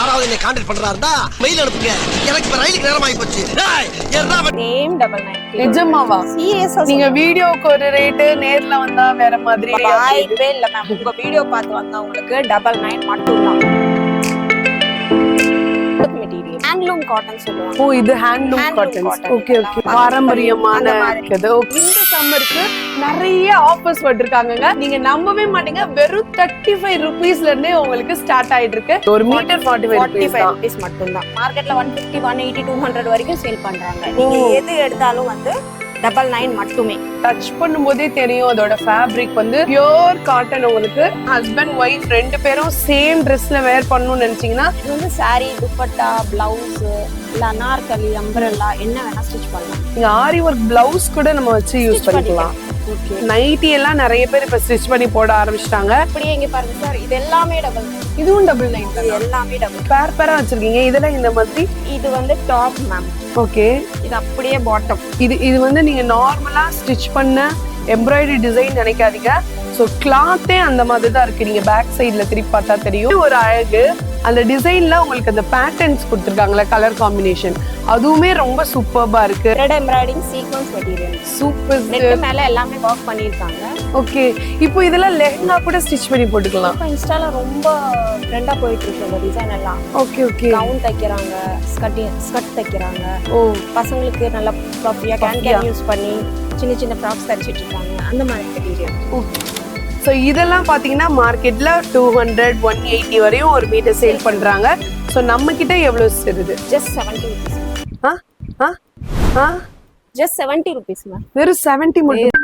யாராவது என்ன contact பண்றாருந்தா mail அனுப்புங்க. எனக்கு இப்ப ரயிலுக்கு நேரம் ஆகி போச்சு. சேம் 99. நிஜமாவா? சீரியஸா நீங்க வீடியோக்கு ஒரு ரேட், நேர்ல வந்தா வேற மாதிரி. வாய்ப்பே இல்ல மேம். உங்க வீடியோ பார்த்து வந்தவங்களுக்கு 99 மட்டும் தான். மெட்டீரியல் ஹேண்ட்லூம் காட்டன் சொல்லுவாங்க. ஓ, இது ஹேண்ட்லூம் காட்டன்ஸ். Okay okay. பாரம்பரியமான இருக்குது. இந்த சம்மருக்கு நிறைய ஆஃபர்ஸ் வந்திருக்காங்க. நீங்க நம்பவே மாட்டீங்க, வெறும் 35 ரூபீஸ்ல இருந்தே உங்களுக்கு ஸ்டார்ட் ஆயிட்டு இருக்கு. ஒரு மீட்டர் 45 ரூபீஸ் மட்டும் தான். மார்க்கெட்ல 150, 180, 200 வரைக்கும் சேல் பண்றாங்க. நீங்க எது எடுத்தாலும் வந்து 99 மட்டுமே. டச் பண்ணும்போதே தெரியும் அதோட ஃபேப்ரிக் வந்து பியூர் காட்டன். உங்களுக்கு ஹஸ்பண்ட் ஒய்ஃப் ரெண்டு பேரும் சேம் ட்ரெஸ்ல வேர் பண்ணணும்னு நினைச்சீங்கன்னா இது வந்து சாரி, துப்பட்டா, பிளவுஸ், இல்ல அனார்கலி, அம்பரல்லா என்ன வேணா ஸ்டிச் பண்ணலாம். நீங்க ஆரி ஒர்க் பிளவுஸ் கூட நம்ம வச்சு யூஸ் பண்ணிக்கலாம். நைட்டி எல்லாம் நிறைய பேர் இப்ப ஸ்டிச் பண்ணி போட ஆரம்பிச்சிட்டாங்க. அப்படியே இங்க பாருங்க சார், இது எல்லாமே 99. இதுவும் 99. இது எல்லாமே டபுள். பேர் பேரா வச்சிருக்கீங்க. இதெல்லாம் இந்த மாதிரி. இது வந்து டாப் மேம். ஓகே. இது அப்படியே பாட்டம். இது வந்து நீங்க நார்மலா ஸ்டிச் பண்ண எம்ப்ராய்டரி டிசைன் நினைக்காதீங்க. ஸோ கிளாத்தே அந்த மாதிரி தான் இருக்கு. நீங்க பேக் சைட்ல திருப்பி பார்த்தா தெரியும். ஒரு அழகு அந்த டிசைன்ல உங்களுக்கு அந்த பேட்டர்ன்ஸ் கொடுத்துருக்காங்களா, கலர் காம்பினேஷன், அதுவுமே ரொம்ப சூப்பர்பா இருக்கு. Thread embroidering sequence material super. Neck மேல எல்லாமே வர்க் பண்ணிருக்காங்க. ஓகே. இப்போ இதெல்லாம் லெஹங்கா கூட ஸ்டிச் பண்ணி போட்டுக்கலாம். இப்போ இன்ஸ்டால ரொம்ப ட்ரெண்டா போயிட்டு இருக்கு இந்த டிசைன் எல்லாம். Okay okay. கவுன் தைக்கிறாங்க, ஸ்கர்ட் தைக்கிறாங்க. ஓ, பசங்களுக்கு நல்லா பஃபியா கேன் யூஸ் பண்ணி சின்ன சின்ன ஃப்ராக்ஸ் தச்சிட்டு இருக்காங்க. அந்த மாதிரி மெட்டீரியல். ஸோ இதெல்லாம் பார்த்தீங்கன்னா மார்க்கெட்ல 200, 180 வரையும் ஒரு மீட்டர் சேல் பண்றாங்க. ஸோ நம்ம கிட்ட எவ்வளவு சேருது? Just 70 rupees. Just 70 rupees ma'am. வெறும் 70 மட்டும்.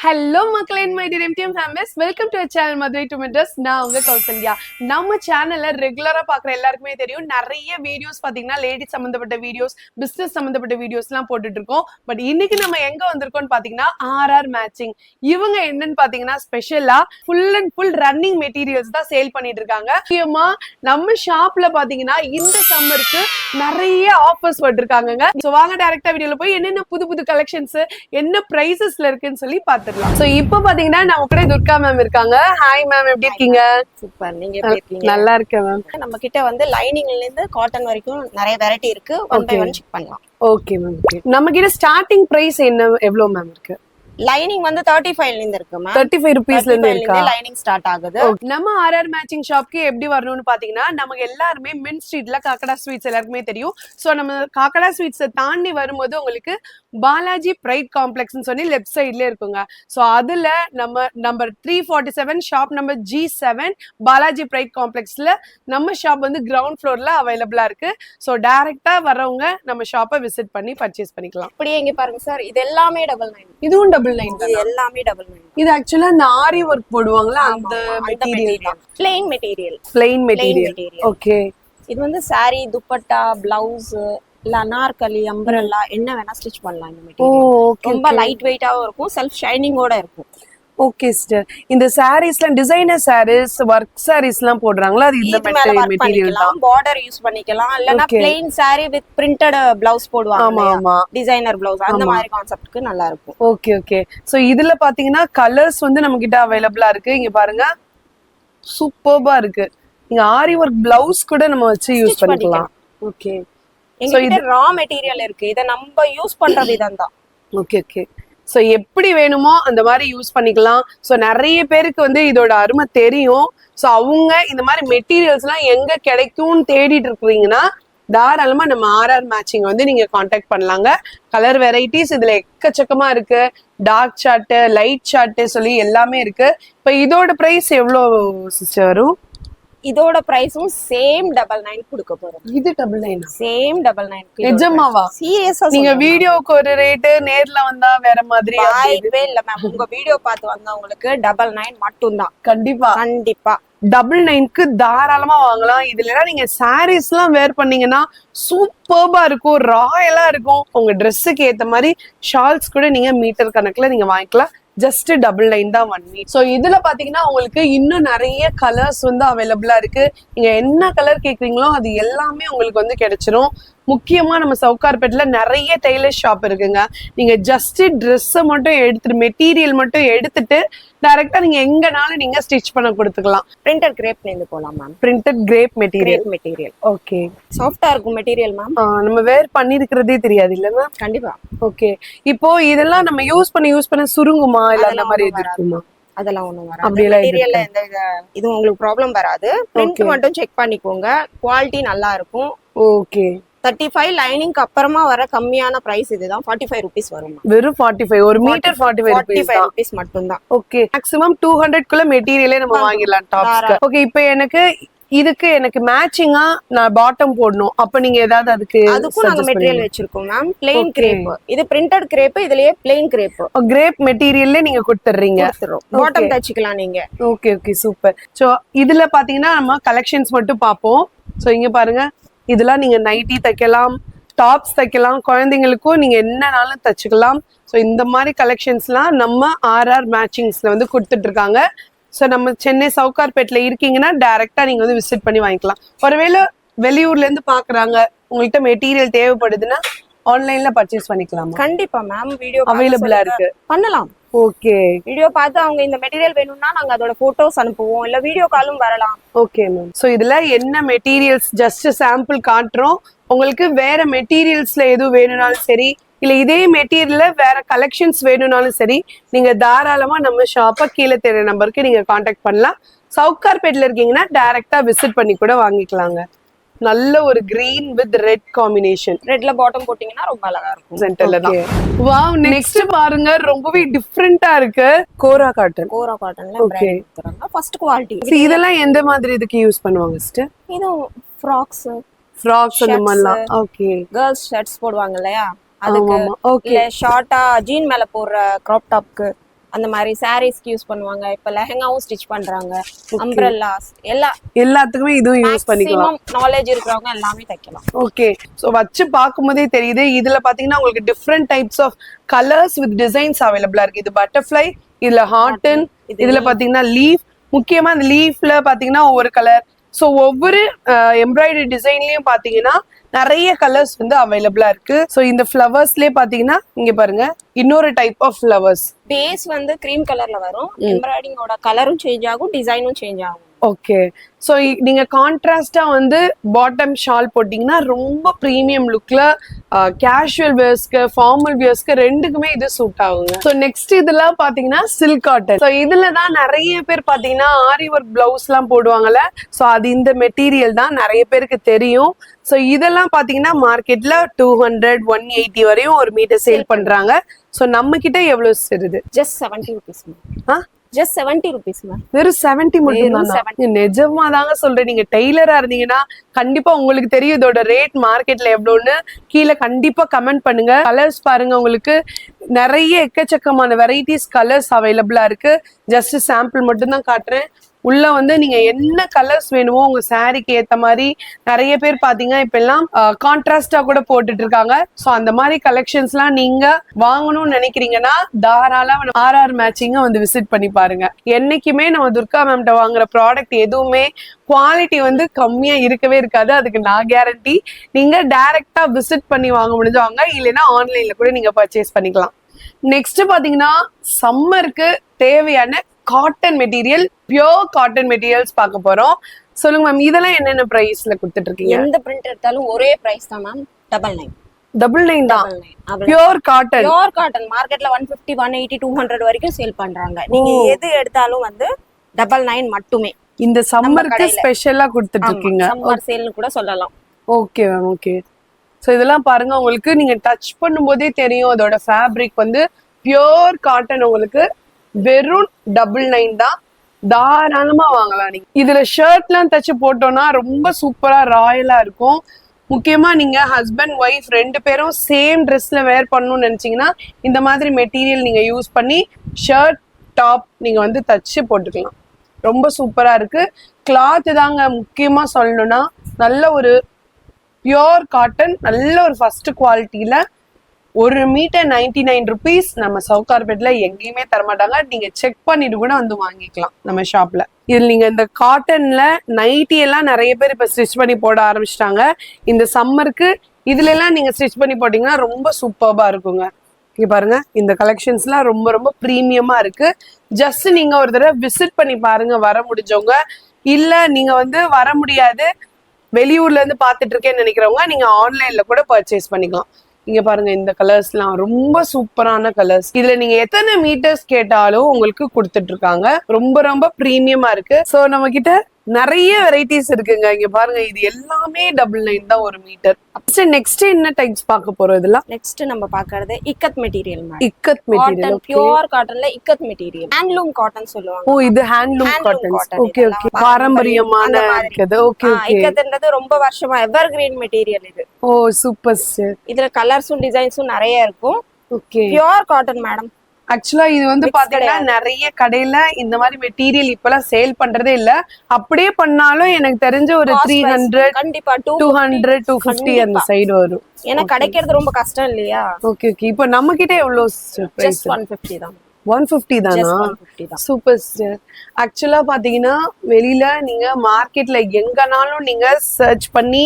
ஹலோ மக்களே, my dear MTM families, welcome to channel Madurai to Madras. நான் உங்க கௌசல்யா. நம்ம சேனல்ல ரெகுலரா பாக்குற எல்லாருக்குமே தெரியும், நிறைய வீடியோஸ் பாத்தீங்கன்னா லேடிஸ் சம்பந்தப்பட்ட வீடியோஸ், பிசினஸ் சம்பந்தப்பட்ட வீடியோஸ் எல்லாம் போட்டுட்டு இருக்கோம். பட் இன்னைக்கு நம்ம எங்க வந்திருக்கோம்னு பாத்தீங்கன்னா RR மேட்சிங். இவங்க என்னன்னு பாத்தீங்கன்னா ஸ்பெஷலா full and full running materials தான் சேல் பண்ணிட்டு இருக்காங்க. முக்கியமா நம்ம ஷாப்ல பாத்தீங்கன்னா இந்த சம்மருக்கு நிறைய ஆஃபர்ஸ் வந்திருக்காங்க. சோ வாங்க டைரக்டா வீடியோல போய் என்னென்ன புது புது கலெக்ஷன்ஸ், என்ன பிரைசஸ்ல இருக்குன்னு சொல்லி பாத்துக்கலாம். சோ இப்போ பாத்தீங்கன்னா நம்ம கூட துர்கா மேம் இருக்காங்க. ஹாய் மேம், எப்படி இருக்கீங்க? சூப்பர். நீங்க எப்படி இருக்கீங்க? நல்லா இருக்கேன் மேம். நம்ம கிட்ட வந்து லைனிங்ல இருந்து காட்டன் வரைக்கும் நிறைய வெரைட்டி இருக்கு. ஒன் பை ஒன் செக் பண்ணலாம். Okay ma'am. நம்ம கிட்ட ஸ்டார்டிங் பிரைஸ் என்ன, எவ்வளவு மேம் இருக்கு? லைனிங் வந்து 35 ல இருந்து இருக்கு மேம். 35 ரூபீஸ்ல இருந்து இருக்கா? லைனிங் ஸ்டார்ட் ஆகுது. நம்ம RR மேட்சிங் ஷாப்க்கு எப்படி வரணும்னு பாத்தீங்கன்னா, நமக்கு எல்லாருமே மின் ஸ்ட்ரீட்ல காக்கடா ஸ்வீட்ஸ் எல்லாருக்குமே தெரியும். சோ நம்ம காக்கடா ஸ்வீட்ஸை தாண்டி வரும்போது உங்களுக்கு பாலாஜி பிரைட் காம்ப்ளெக்ஸ்னு சொல்லி லெஃப்ட் சைட்ல இருக்குங்க. சோ அதுல நம்ம number 347 shop number G7 Balaji bright காம்ப்ளெக்ஸ்ல நம்ம ஷாப் வந்து கிரவுண்ட் ஃப்ளோர்ல அவைலபிளா இருக்கு. சோ டைரக்டா வரவங்க நம்ம ஷாப்பை விசிட் பண்ணி பர்ச்சேஸ் பண்ணிக்கலாம். அப்படியே இங்க பாருங்க சார், இது எல்லாமே 99. இதுவும் 99. இது எல்லாமே 99. இது ஆக்சுவலா அந்த ஆரி ஒர்க் போடுவாங்கல அந்த மெட்டீரியல் தான். plain material. plain material. Okay. இது வந்து சாரி, துப்பட்டா, பிளவுஸ், இல்ல அனார்கலி, அம்பரல்லா என்ன வேணா ஸ்டிச் பண்ணலாம். இந்த மெட்டீரியல் ரொம்ப லைட் வெயிட்டாவும் இருக்கும், செல்ஃப் ஷைனிங்கோட இருக்கும். Okay sister. இந்த சாரீஸ்லாம் டிசைனர் சாரீஸ், ஒர்க் சாரீஸ்லாம் போடுறாங்களா, அது இந்த மெட்டீரியல் தான். பார்டர் யூஸ் பண்ணிக்கலாம், இல்லனா plain saree with printed blouse போடுவாங்க. ஆமா, டிசைனர் பிளவுஸ் அந்த மாதிரி கான்செப்ட்க்கு நல்லா இருக்கும். Okay okay. சோ இதுல பாத்தீங்கன்னா கலர்ஸ் வந்து நம்ம கிட்ட அவைலபிளா இருக்கு. இங்க பாருங்க, சூப்பர்பா இருக்கு. இங்க ஆரி ஒர்க் பிளவுஸ் கூட நம்ம வச்சு யூஸ் பண்ணிக்கலாம். ஓகே. எங்க கிட்ட ரா மெட்டீரியல் இருக்கு. இத நம்ம யூஸ் பண்ற விதம் தான். Okay okay. சோ எப்படி வேணுமோ அந்த மாதிரி யூஸ் பண்ணிக்கலாம். சோ நிறைய பேருக்கு வந்து இதோட அருமை தெரியும். சோ அவங்க இந்த மாதிரி மெட்டீரியல்ஸ் எல்லாம் எங்க கிடைக்கும்னு தேடிட்டு இருக்கீங்கன்னா தாராளமா நம்ம RR மேட்சிங் வந்து நீங்க காண்டாக்ட் பண்ணலாங்க. கலர் வெரைட்டிஸ் இதுல எக்கச்சக்கமா இருக்கு. டார்க் சார்ட், லைட் சார்ட் சொல்லி எல்லாமே இருக்கு. இப்ப இதோட பிரைஸ் எவ்வளவு சிஸ்டர் வரும்? இதோட பிரைஸும் சேம் 99 கொடுக்க போறோம். இது 99. சேம் 99. நிஜமாவா? சீரியஸா? நீங்க வீடியோக்கு ஒரு ரேட், நேர்ல வந்தா வேற மாதிரி. வாய்ப்பே இல்ல மேம். உங்க வீடியோ பார்த்து வந்தவங்களுக்கு 99 மட்டும் தான். கண்டிப்பா கண்டிப்பா 99க்கு தாராளமா வாங்கலாம். இதுல நீங்க சாரீஸ் எல்லாம் வேர் பண்ணீங்கன்னா சூப்பர்பா இருக்கும், ராயலா இருக்கும். உங்க ட்ரெஸ்ஸுக்கு ஏத்த மாதிரி ஷால்ஸ் கூட நீங்க மீட்டர் கணக்குல நீங்க வாங்கிக்கலாம். ஜஸ்ட் 99 தான் 1 மீட்டர். ஸோ இதுல பாத்தீங்கன்னா உங்களுக்கு இன்னும் நிறைய கலர்ஸ் வந்து அவைலபிளா இருக்கு. நீங்க என்ன கலர் கேக்குறீங்களோ அது எல்லாமே உங்களுக்கு வந்து கிடைச்சிரும். முக்கியமா நம்ம சவுகார்பேட்ல நிறைய டெய்லர் ஷாப் இருக்குங்க. நீங்க ஜஸ்ட் ட்ரெஸ் மட்டும் எடுத்துட்டு மெட்டீரியல் மட்டும் எடுத்துட்டு டைரக்டா நீங்க எங்கனாலும் நீங்க ஸ்டிச் பண்ண கொடுத்துக்கலாம். பிரிண்டட் கிரேப்ல இருந்து போலாம் ma'am. Printed grape material. Material okay. சாஃப்டா இருக்கும் மெட்டீரியல் மேம். நம்ம வேர் பண்ணிருக்கிறதே தெரியாது இல்ல மேம்? கண்டிப்பா. ஓகே. இப்போ இதெல்லாம் நம்ம யூஸ் பண்ண சுருங்குமா இல்ல அந்த மாதிரி எது இருக்குமா? அதெல்லாம் ஒண்ணும் வராது. மெட்டீரியல்ல எந்த இது உங்களுக்கு ப்ராப்ளம் வராது. பிரிண்ட் மட்டும் செக் பண்ணிக்கோங்க. குவாலிட்டி நல்லா இருக்கும். ஓகே. 35 லைனிங்க்கு அப்புறமா வர கம்மியான பிரைஸ் இதுதான். 45 ரூபீஸ் வரும். வெறும் 45 ஒரு மீட்டர் 45 ரூபீஸ் மட்டும் தான். ஓகே. மேக்ஸிமம் 200 குள்ள மெட்டீரியலே நம்ம வாங்கிடலாம் டாப்ஸ்க்கு. ஓகே. இப்போ எனக்கு மேட்சிங்கா நான் பாட்டம் போடணும். அப்ப நீங்க ஏதாவது அதுக்கும் நாங்க மெட்டீரியல் வச்சிருக்கோம் மேம். Plain crepe. இது பிரிண்டட் கிரேப். இதுலயே பிளைன் கிரேப். கிரேப் மெட்டீரியல்ல நீங்க கொடுத்துறீங்க. பாட்டம் தச்சிக்கலாம் நீங்க. Okay okay super. சோ இதுல பாத்தீங்கன்னா நம்ம கலெக்ஷன்ஸ் மட்டும் பாப்போம். சோ இங்க பாருங்க, இதெல்லாம் நீங்க நைட்டி தைக்கலாம், டாப்ஸ் தைக்கலாம், குழந்தைங்களுக்கும் நீங்க என்னனாலும் தச்சுக்கலாம். ஸோ இந்த மாதிரி கலெக்ஷன்ஸ்லாம் நம்ம ஆர்ஆர் மேட்சிங்ஸ்ல வந்து கொடுத்துட்டு இருக்காங்க. ஸோ நம்ம சென்னை சவுகார்பேட்ல இருக்கீங்கன்னா டைரக்டா நீங்க வந்து விசிட் பண்ணி வாங்கிக்கலாம். ஒருவேளை வெளியூர்ல இருந்து பாக்குறாங்க, உங்கள்கிட்ட மெட்டீரியல் தேவைப்படுதுன்னா ஆன்லைன்ல பர்ச்சேஸ் பண்ணிக்கலாம். கண்டிப்பா மேம். வீடியோ அவைலபிளா இருக்கு, பண்ணலாம். ஓகே. வீடியோ பார்த்து அவங்க இந்த மெட்டீரியல் வேணும்னா நாங்க அதோட போட்டோஸ் அனுப்புவோம், இல்ல வீடியோ காலும் வரலாம். Okay ma'am. ஸோ இதுல என்ன மெட்டீரியல்ஸ் ஜஸ்ட் சாம்பிள் காட்டுறோம். உங்களுக்கு வேற மெட்டீரியல்ஸ்ல எதுவும் வேணும்னாலும் சரி, இல்ல இதே மெட்டீரியல்ல வேற கலெக்ஷன்ஸ் வேணும்னாலும் சரி, நீங்க தாராளமா நம்ம ஷாப்பை கீழே தெரிய நம்பருக்கு நீங்க கான்டாக்ட் பண்ணலாம். சவுகார்பேட்ல இருக்கீங்கன்னா டைரக்டா விசிட் பண்ணி கூட வாங்கிக்கலாங்க. நல்ல ஒரு கிரீன் வித் ரெட் காம்பினேஷன். ரெட்ல பாட்டம் போட்டீங்கன்னா ரொம்ப அழகா இருக்கும். சென்டர்ல தான். வாவ். நெக்ஸ்ட் பாருங்க, ரொம்பவே டிஃபரெண்டா இருக்கு. கோரா காட்டன். கோரா காட்டன்ல பிராண்ட் தராங்க. First quality. இதெல்லாம் எந்த மாதிரி இதுக்கு யூஸ் பண்ணுவாங்க சிஸ்டர்? இது ஃப்ராக்ஸ் அந்த மாதிரிலாம். ஓகே. गर्ल्स ஷர்ட்ஸ் போடுவாங்க இல்லையா, அதுக்கு. இல்ல ஷார்ட்டா ஜீன் மேல போடுற கிராப் டாப்க்கு அந்த மாதிரி சாரீஸ்க்கு யூஸ் பண்ணுவாங்க. இப்ப லெஹங்காவும் ஸ்டிச் பண்றாங்க. அம்ப்ரெல்லாஸ் எல்லாத்துக்குமே இதுவும் யூஸ் பண்ணிக்கலாம். நாலேஜ் இருக்கிறவங்க எல்லாமே தைக்கலாம். ஓகே. சோ வச்சு பாக்கும்போதே தெரியுது. இதுல பாத்தீங்கன்னா உங்களுக்கு different types of colours with designs அவைலபிளா இருக்கு. இது பட்டர்ஃப்ளை, இதுல ஹார்டன், இதுல பாத்தீங்கன்னா லீஃப். முக்கியமா இந்த லீஃப்ல பாத்தீங்கன்னா ஒவ்வொரு கலர். ஸோ ஒவ்வொரு எம்ப்ராய்டரி டிசைன்லயும் பாத்தீங்கன்னா நிறைய கலர்ஸ் வந்து அவைலபிளா இருக்கு. ஸோ இந்த ஃபிளவர்ஸ்லயே பாத்தீங்கன்னா இங்க பாருங்க, இன்னொரு டைப் ஆஃப் ஃபிளவர்ஸ். பேஸ் வந்து கிரீம் கலர்ல வரும். எம்ப்ராய்டிங்கோட கலரும் சேஞ்ச் ஆகும், டிசைனும் சேஞ்ச் ஆகும். ஓகே. ஸோ நீங்க கான்ட்ராஸ்டா வந்து பாட்டம் ஷால் போட்டீங்கன்னா ரொம்ப ப்ரீமியம் லுக்ல கேஷுவல் வியர்ஸ்க்கு ஃபார்மல் வியர்ஸ்க்கு ரெண்டுக்குமே இது சூட் ஆகுங்க. ஸோ நெக்ஸ்ட் இதெல்லாம் பாத்தீங்கன்னா சில்க் காட்டன். ஸோ இதுல தான் நிறைய பேர் பாத்தீங்கன்னா ஆரி ஒர்க் பிளவுஸ் எல்லாம் போடுவாங்கல்ல. ஸோ அது இந்த மெட்டீரியல் தான் நிறைய பேருக்கு தெரியும். ஸோ இதெல்லாம் பாத்தீங்கன்னா மார்க்கெட்ல 200, 180 வரையும் ஒரு மீட்டர் சேல் பண்றாங்க. ஸோ நம்ம கிட்ட எவ்வளவு வருது? Just 70 rupees. Just 70 rupees ma'am. வெறும் 70 மட்டும் தான். நிஜமா தாங்க சொல்றேன். நீங்க டெய்லரா இருந்தீங்கன்னா கண்டிப்பா உங்களுக்கு தெரியும் இதோட ரேட் மார்க்கெட்ல எவ்வளவுன்னு. கீழே கண்டிப்பா கமெண்ட் பண்ணுங்க. கலர்ஸ் பாருங்க, உங்களுக்கு நிறைய எக்கச்சக்கமான வெரைட்டிஸ் கலர்ஸ் அவைலபிளா இருக்கு. ஜஸ்ட் சாம்பிள் மட்டும் தான் காட்டுறேன். உள்ள வந்து நீங்க என்ன கலர்ஸ் வேணுமோ உங்க சாரிக்கு ஏத்த மாதிரி நிறைய பேர் பாத்தீங்க இப்ப எல்லாம் கான்ட்ராஸ்டா கூட போட்டுட்டு இருக்காங்க. சோ அந்த மாதிரி கலெக்ஷன்ஸ் எல்லாம் நீங்க வாங்கணும்னு நினைக்கிறீங்கன்னா தாராளமா ஆர்ஆர் மேட்சிங்க வந்து விசிட் பண்ணி பாருங்க. என்னைக்குமே நம்ம துர்கா மேம்கிட்ட வாங்குற ப்ராடக்ட் எதுவுமே குவாலிட்டி வந்து கம்மியா இருக்கவே இருக்காது. அதுக்கு நான் கேரண்டி. நீங்க டைரக்டா விசிட் பண்ணி வாங்க முடிஞ்சவங்க, இல்லைன்னா ஆன்லைன்ல கூட நீங்க பர்ச்சேஸ் பண்ணிக்கலாம். நெக்ஸ்ட் பாத்தீங்கன்னா சம்மருக்கு தேவையான cotton material, pure cotton materials பார்க்க போறோம். சொல்லுங்க மேம், இதெல்லாம் என்னென்ன பிரைஸ்ல கொடுத்துட்டு இருக்கீங்க? எந்த பிரிண்ட் எடுத்தாலும் ஒரே பிரைஸ் தான் மேம். 99 தான். Pure cotton. பியோர் காட்டன் மார்க்கெட்ல 150, 180, 200 வரைக்கும் சேல் பண்றாங்க. நீங்க எது எடுத்தாலும் வந்து 99 மட்டுமே. இந்த சம்மருக்கு ஸ்பெஷலா கொடுத்துட்டு இருக்கீங்க. சம்மர் சேல்னு கூட சொல்லலாம். Okay ma'am, okay. ஸோ இதெல்லாம் பாருங்க, உங்களுக்கு நீங்க டச் பண்ணும்போதே தெரியும் அதோட ஃபேப்ரிக் வந்து பியோர் காட்டன். உங்களுக்கு வெறும் 99 தான். தாராளமா வாங்கலாம். நீங்க இதுல ஷர்ட் எல்லாம் தச்சு போட்டோம்னா ரொம்ப சூப்பரா ராயலா இருக்கும். முக்கியமா நீங்க ஹஸ்பண்ட் ஒய்ஃப் 2 பேரும் சேம் ட்ரெஸ்ல வேர் பண்ணணும்னு நினைச்சீங்கன்னா இந்த மாதிரி மெட்டீரியல் நீங்க யூஸ் பண்ணி ஷர்ட் டாப் நீங்க வந்து தச்சு போட்டுக்கலாம். ரொம்ப சூப்பரா இருக்கு. கிளாத் தாங்க முக்கியமா சொல்லணும்னா நல்ல ஒரு பியோர் காட்டன், நல்ல ஒரு ஃபர்ஸ்ட் குவாலிட்டியில. ஒரு மீட்டர் 99 rupees. நம்ம சவுகார்பேட்ல எங்கேயுமே தரமாட்டாங்க. நீங்க செக் பண்ணிட்டு கூட வந்து வாங்கிக்கலாம் நம்ம ஷாப்ல. இதுல நீங்க இந்த காட்டன்ல நைட்டி எல்லாம் நிறைய பேர் இப்ப ஸ்டிச் பண்ணி போட ஆரம்பிச்சிட்டாங்க. இந்த சம்மருக்கு இதுல எல்லாம் நீங்க ஸ்டிச் பண்ணி போட்டீங்கன்னா ரொம்ப சூப்பர்பா இருக்குங்க. இங்க பாருங்க, இந்த கலெக்ஷன்ஸ்லாம் ரொம்ப ரொம்ப ப்ரீமியமா இருக்கு. ஜஸ்ட் நீங்க ஒரு தடவை விசிட் பண்ணி பாருங்க வர முடிஞ்சவங்க. இல்ல நீங்க வந்து வர முடியாது, வெளியூர்ல இருந்து பாத்துட்டு இருக்கேன்னு நினைக்கிறவங்க நீங்க ஆன்லைன்ல கூட பர்ச்சேஸ் பண்ணிக்கலாம். இங்க பாருங்க, இந்த கலர்ஸ்லாம் ரொம்ப சூப்பரான கலர்ஸ். இதுல நீங்க எத்தனை மீட்டர்ஸ் கேட்டாலும் உங்களுக்கு கொடுத்துட்டு இருக்காங்க. ரொம்ப ரொம்ப ப்ரீமியமா இருக்கு. சோ நம்ம கிட்ட நிறைய வெரைட்டிஸ் இருக்குங்க. இங்க பாருங்க, இது எல்லாமே 99 தான் ஒரு மீட்டர். நெக்ஸ்ட் என்ன டைப்ஸ் பார்க்க போறோம்? இதெல்லாம் நெக்ஸ்ட் நம்ம பாக்குறது ikat material. Ikat material, pure காட்டன்ல இக்கத் மெட்டீரியல், ஹேண்ட்லூம் காட்டன் சொல்லுவாங்க. ஓ, இது ஹேண்ட்லூம் காட்டன். ஓகே ஓகே, பாரம்பரியமான இருக்குது. ஓகே ஓகே, இக்கத்ன்றது ரொம்ப வருஷமா எவர் கிரீன் மெட்டீரியல் இது. ஓ சூப்பர் சார். இதுல கலர்ஸும் டிசைன்ஸும் நிறைய இருக்கும். Okay, pure cotton madam. ஆக்சுவலா இது வந்து பாத்தீங்கன்னா நிறைய கடையில இந்த மாதிரி மெட்டீரியல் இப்பெல்லாம் சேல் பண்றதே இல்ல. அப்படியே பண்ணாலும் எனக்கு தெரிஞ்ச ஒரு 300, கண்டிப்பா 200, 250 அந்த சைடு வரும். ஏன்னா கிடைக்கிறது ரொம்ப கஷ்டம் இல்லையா? ஓகே ஓகே, இப்போ நம்ம கிட்ட எவ்வளவு பிரைஸ்? 150 தான். 150 தானா? Super sir. ஆக்சுவலா பாத்தீங்கன்னா வெளியில நீங்க மார்க்கெட்ல எங்கனாலும் நீங்க சர்ச் பண்ணி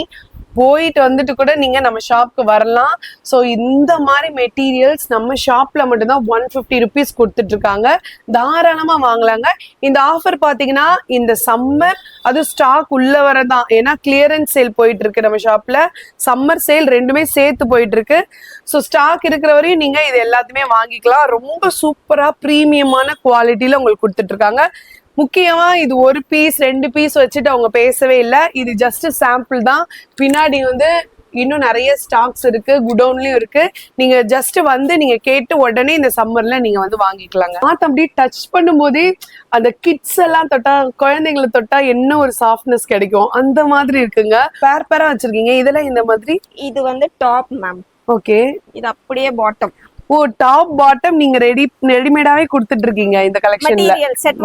போயிட்டு வந்துட்டு கூட நீங்க நம்ம ஷாப்க்கு வரலாம். ஸோ இந்த மாதிரி மெட்டீரியல்ஸ் நம்ம ஷாப்ல மட்டும்தான் 150 ருபீஸ் கொடுத்துட்டு இருக்காங்க. தாராளமா வாங்கலாங்க. இந்த ஆஃபர் பாத்தீங்கன்னா இந்த சம்மர் அது ஸ்டாக் உள்ள வரதான். ஏன்னா கிளியரன்ஸ் சேல் போயிட்டு இருக்கு நம்ம ஷாப்ல. சம்மர் சேல் ரெண்டுமே சேர்த்து போயிட்டு இருக்கு. ஸோ ஸ்டாக் இருக்கிற வரையும் நீங்க இது எல்லாத்தையுமே வாங்கிக்கலாம். ரொம்ப சூப்பரா ப்ரீமியமான குவாலிட்டியில உங்களுக்கு கொடுத்துட்டு இருக்காங்க. முக்கியமா இது ஒரு பீஸ் 2 பீஸ் வச்சுட்டு அவங்க பேசவே இல்லை. இது ஜஸ்ட் சாம்பிள் தான். பின்னாடி வந்து இன்னும் நிறைய ஸ்டாக்ஸ் இருக்கு, குடோன்லயும் இருக்கு. நீங்க ஜஸ்ட் வந்து நீங்க கேட்டு உடனே இந்த சம்மர்ல நீங்க வந்து வாங்கிக்கலாங்க. அப்படி டச் பண்ணும் போதே அந்த கிட்ஸ் எல்லாம் தொட்டா, குழந்தைங்களை தொட்டா என்ன ஒரு சாஃப்ட்னஸ் கிடைக்கும் அந்த மாதிரி இருக்குங்க. பேர் பேரா வச்சிருக்கீங்க. இதெல்லாம் இந்த மாதிரி. இது வந்து டாப் மேம். ஓகே, இது அப்படியே பாட்டம். ஓ, டாப் பாட்டம் நீங்க ரெடிமேடாவே கொடுத்துட்டு இருக்கீங்க இந்த கலெக்ஷன்ல,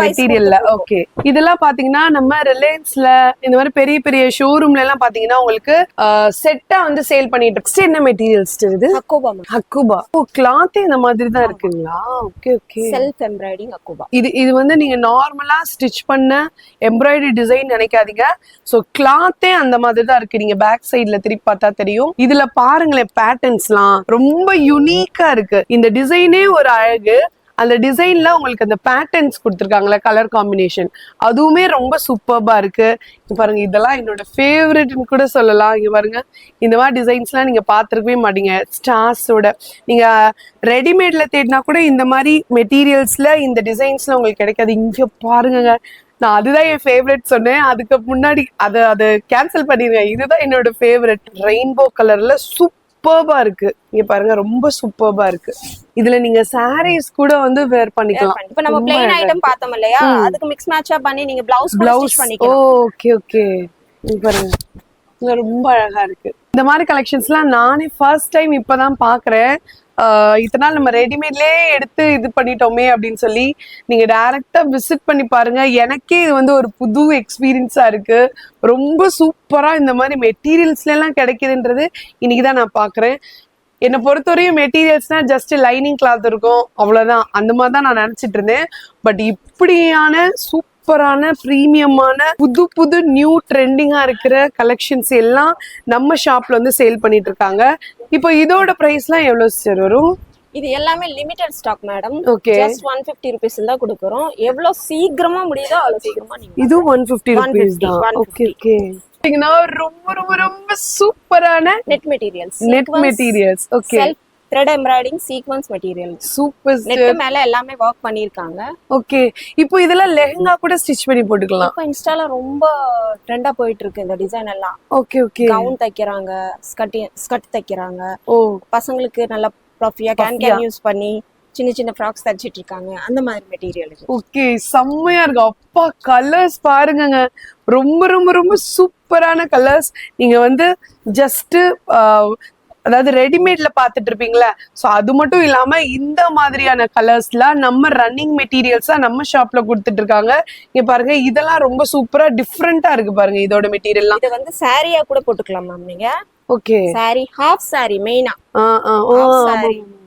மெட்டீரியல்ல. ஓகே, இதெல்லாம் பாத்தீங்கன்னா நம்ம ரிலையன்ஸ்ல இந்த மாதிரி பெரிய பெரிய ஷோரூம்ல எல்லாம் பாத்தீங்கன்னா உங்களுக்கு செட்டா வந்து சேல் பண்ணிட்டு இருக்கு. என்ன மெட்டீரியல்ஸ் இது? ஹக்கூபா. ஹக்கூபா. ஓ, கிளாத் இந்த மாதிரி தான் இருக்குங்களா? Okay okay, self embroidering Hakoba. இது வந்து நீங்க நார்மலா ஸ்டிச் பண்ண எம்ப்ராய்டரி டிசைன் நினைக்காதீங்க. சோ கிளாத்தே அந்த மாதிரி தான் இருக்கு. நீங்க பேக் சைட்ல திருப்பி பார்த்தா தெரியும். இதுல பாருங்களேன், பேட்டர்ன்ஸ்லாம் ரொம்ப யூனிக்கா இருக்கு. இந்த டிசைனே ஒரு அழகு. அந்த டிசைன்ல உங்களுக்கு அந்த பேட்டர்ன்ஸ் கொடுத்துருக்காங்களா, கலர் காம்பினேஷன், அதுவுமே ரொம்ப சூப்பர்பா இருக்கு. பாருங்க, இதெல்லாம் என்னோட ஃபேவரட்னு கூட சொல்லலாம். இங்க பாருங்க, இந்த மாதிரி டிசைன்ஸ்லாம் நீங்க பார்த்துருக்கவே மாட்டீங்க. ஸ்டார்ஸோட நீங்க ரெடிமேட்ல தேடினா கூட இந்த மாதிரி மெட்டீரியல்ஸ்ல இந்த டிசைன்ஸ்ல உங்களுக்கு கிடைக்காது. இங்க பாருங்க, நான் அதுதான் என் ஃபேவரட் சொன்னேன். அதுக்கு முன்னாடி அதை கேன்சல் பண்ணிருங்க. இதுதான் என்னோட ஃபேவரட். ரெயின்போ கலர்ல சூப்பர்பா இருக்கு. இங்க பாருங்க, ரொம்ப சூப்பர்பா இருக்கு. இதுல நீங்க சாரீஸ் கூட வந்து வேர் பண்ணிக்கலாம். இப்ப நம்ம பிளைன் ஐட்டம் பார்த்தோம் இல்லையா, அதுக்கு மிக்ஸ் மேட்சா பண்ணி நீங்க பிளவுஸ் பண்ணிக்கலாம். ஓகே ஓகே, இங்க பாருங்க, ரொம்ப அழகா இருக்கு. இந்த மாதிரி கலெக்ஷன்ஸ்லாம் நானே ஃபர்ஸ்ட் டைம் இப்பதான் பாக்குறேன். இதனால் நம்ம ரெடிமேட்லயே எடுத்து இது பண்ணிட்டோமே அப்படின்னு சொல்லி நீங்க டைரக்டா விசிட் பண்ணி பாருங்க. எனக்கே இது வந்து ஒரு புது எக்ஸ்பீரியன்ஸா இருக்கு. ரொம்ப சூப்பரா இந்த மாதிரி மெட்டீரியல்ஸ்ல எல்லாம் கிடைக்குதுன்றது இன்னைக்குதான் நான் பாக்குறேன். என்னை பொறுத்தவரையும் மெட்டீரியல்ஸ்னா ஜஸ்ட் லைனிங் கிளாத் இருக்கும், அவ்வளவுதான். அந்த மாதிரி தான் நான் நினைச்சிட்டு இருந்தேன். பட் இப்படியான சூப்பரான ப்ரீமியமான புது நியூ ட்ரெண்டிங்கா இருக்கிற கலெக்ஷன்ஸ் எல்லாம் நம்ம ஷாப்ல வந்து சேல் பண்ணிட்டு இருக்காங்க. இப்போ இதோட பிரைஸ்லாம் எவ்வளவு சார் வரும்? இது எல்லாமே limited stock madam. Okay, just 150 rupees தான் கொடுக்குறோம். எவ்வளவு சீக்கிரமா முடியுதோ அவ்வளவு சீக்கிரமா நீங்க. இது 150 ரூபீஸ் தான். ஓகே ஓகே, ரொம்ப ரொம்ப ரொம்ப சூப்பரான net materials. Okay, self thread embroidering sequence material. Super. Net மேல எல்லாமே வர்க் பண்ணிருக்காங்க. ஓகே, இப்போ இதெல்லாம் லெஹங்கா கூட ஸ்டிச் பண்ணி போட்டுக்கலாம். இப்போ இன்ஸ்டால ரொம்ப ட்ரெண்டா போயிட்டு இருக்கு இந்த டிசைன் எல்லாம். ஓகே ஓகே, கவுன் தைக்கறாங்க, ஸ்கர்ட் தைக்கறாங்க. ஓ, பசங்களுக்கு நல்ல ப்ரஃபியா கேன் யூஸ் பண்ணி சின்ன சின்ன ஃப்ராக்ஸ் தச்சிட்டு இருக்காங்க. அந்த மாதிரி மெட்டீரியல் இது. ஓகே, செம்மையா இருக்கு. அப்பா, கலர்ஸ் பாருங்க, ரொம்ப ரொம்ப ரொம்ப சூப்பரான கலர்ஸ். நீங்க வந்து ஜஸ்ட் அதாவது ரெடிமேட்ல பாத்துட்டு இருப்பீங்களா, சோ அது மட்டும் இல்லாம இந்த மாதிரியான கலர்ஸ்லாம் நம்ம ரன்னிங் மெட்டீரியல்ஸா நம்ம ஷாப்ல கொடுத்துட்டு இருக்காங்க. இங்க பாருங்க, இதெல்லாம் ரொம்ப சூப்பரா டிஃப்ரெண்டா இருக்கு பாருங்க. இதோட மெட்டீரியல்லாம் இது வந்து சாரியா கூட போட்டுக்கலாம் மேம் நீங்க. ஓகே, சாரி, ஹாஃப் சாரி மெயினா.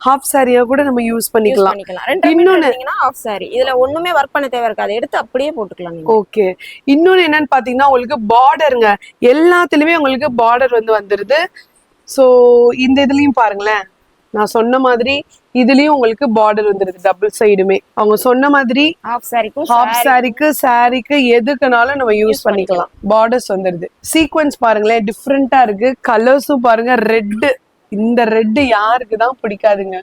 ஹாஃப் சாரியா கூட நம்ம யூஸ் பண்ணிக்கலாம். இன்னொன்னு ஹாஃப் சாரி, இதுல ஒண்ணுமே வர்க் பண்ண தேவை இருக்காது, எடுத்து அப்படியே போட்டுக்கலாம். ஓகே, இன்னொன்னு என்னன்னு பாத்தீங்கன்னா உங்களுக்கு பார்டருங்க, எல்லாத்துலயுமே உங்களுக்கு பார்டர் வந்து வந்துருது. ஸோ இந்த இதுலயும் பாருங்களேன், நான் சொன்ன மாதிரி இதுலயும் உங்களுக்கு பார்டர் வந்துருது டபுள் சைடுமே. அவங்க சொன்ன மாதிரி ஹாஃப் சாரிக்கு எதுக்குனாலும் நம்ம யூஸ் பண்ணிக்கலாம். பார்டர்ஸ் வந்துருது. சீக்வன்ஸ் பாருங்களேன், டிஃப்ரெண்டா இருக்கு. கலர்ஸும் பாருங்க, ரெட். இந்த ரெட் யாருக்கு தான் பிடிக்காதுங்க,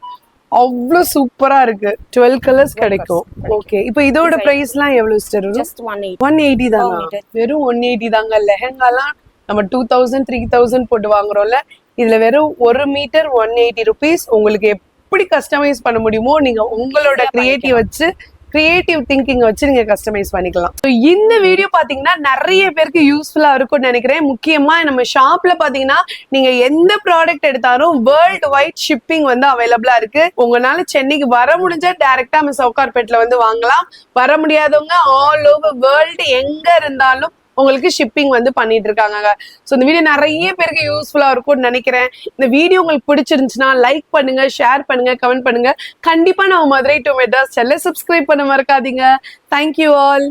அவ்வளவு சூப்பரா இருக்கு. 12 கலர்ஸ் கிடைக்கும். ஓகே, இப்போ இதோட பிரைஸ்லாம் எவ்வளவு சிஸ்டர்? just 180. 180 தானா? வெறும் 180 தாங்க. லெஹங்காலாம் நம்ம 2000 3000 போட்டு வாங்குறோம்ல, இதுல வெறும் 1 மீட்டர் 180 rupees. உங்களுக்கு எப்படி கஸ்டமைஸ் பண்ண முடியுமோ நீங்க உங்களோட கிரியேட்டிவ் திங்கிங் வச்சு நீங்க கஸ்டமைஸ் பண்ணிக்கலாம். இந்த வீடியோ பாத்தீங்கன்னா நிறைய பேருக்கு யூஸ்ஃபுல்லா இருக்கும்னு நினைக்கிறேன். முக்கியமா நம்ம ஷாப்ல பாத்தீங்கன்னா நீங்க எந்த ப்ராடக்ட் எடுத்தாலும் வேர்ல்டு வைட் ஷிப்பிங் வந்து அவைலபிளா இருக்கு. உங்களால சென்னைக்கு வர முடிஞ்சா டைரக்டா நம்ம சவுகார்பேட்ல வந்து வாங்கலாம். வர முடியாதவங்க ஆல் ஓவர் வேர்ல்டு எங்க இருந்தாலும் உங்களுக்கு ஷிப்பிங் வந்து பண்ணிட்டு இருக்காங்க. ஸோ இந்த வீடியோ நிறைய பேருக்கு யூஸ்ஃபுல்லா இருக்கும்னு நினைக்கிறேன். இந்த வீடியோ உங்களுக்கு பிடிச்சிருந்துச்சுன்னா லைக் பண்ணுங்க, ஷேர் பண்ணுங்க, கமெண்ட் பண்ணுங்க. கண்டிப்பா நம்ம மதுரை டு மெட்ராஸ் சேனலை சப்ஸ்கிரைப் பண்ண மறக்காதீங்க. Thank you all.